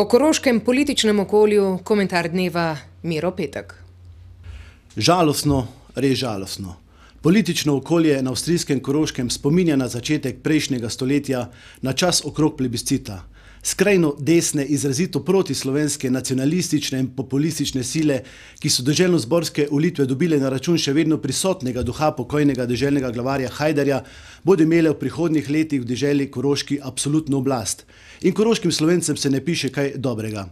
O koroškem političnem okolju komentar dneva Miro Petek. Žalostno, res žalostno. Politično okolje na avstrijskem Koroškem spominja na začetek prejšnjega stoletja, na čas okrog plebiscita. Skrajno desne, izrazito protislovenske, nacionalistične in populistične sile, ki so deželno-zborske volitve dobile na račun še vedno prisotnega duha pokojnega deželnega glavarja Hajdarja, bodo imele v prihodnjih letih v deželi Koroški absolutno oblast. In koroškim Slovencem se ne piše kaj dobrega.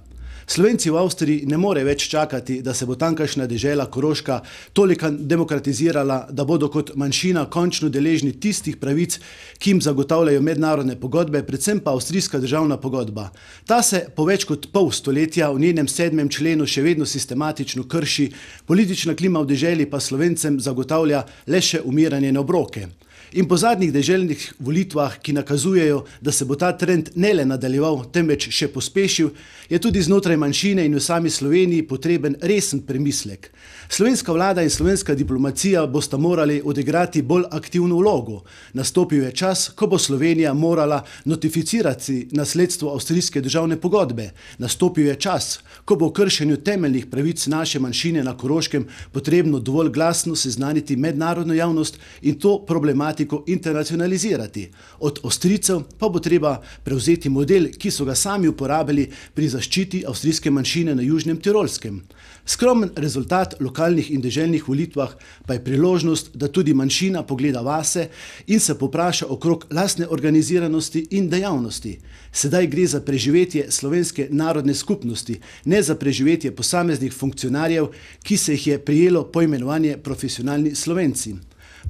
Slovenci v Avstriji ne more več čakati, da se bo tamkajšnja dežela Koroška toliko demokratizirala, da bodo kot manjšina končno deležni tistih pravic, ki jim zagotavljajo mednarodne pogodbe, predvsem pa avstrijska državna pogodba. Ta se po več kot pol stoletja v njenem 7. členu še vedno sistematično krši, politična klima v deželi pa Slovencem zagotavlja le še umiranje na obroke. In po zadnjih deželnih volitvah, ki nakazujejo, da se bo ta trend ne le nadaljeval, temveč še pospešil, je tudi znotraj manjšine in v sami Sloveniji potreben resen premislek. Slovenska vlada in slovenska diplomacija bosta morali odigrati bolj aktivno vlogo. Nastopil je čas, ko bo Slovenija morala notificirati nasledstvo avstrijske državne pogodbe. Nastopil je čas, ko bo o kršenju temeljnih pravic naše manjšine na Koroškem potrebno dovolj glasno seznaniti mednarodno javnost in to problematiko internacionalizirati. Od Avstrijcev pa bo treba prevzeti model, ki so ga sami uporabili pri zaščiti avstrijske manjšine na Južnem Tirolskem. Skromen rezultat lokalnih in deželnih volitvah pa je priložnost, da tudi manjšina pogleda vase in se povpraša okrog lastne organiziranosti in dejavnosti. Sedaj gre za preživetje slovenske narodne skupnosti, ne za preživetje posameznih funkcionarjev, ki se jih je prijelo poimenovanje profesionalni Slovenci.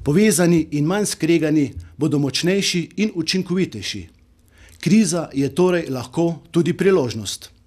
Povezani in manj skregani bodo močnejši in učinkovitejši. Kriza je torej lahko tudi priložnost.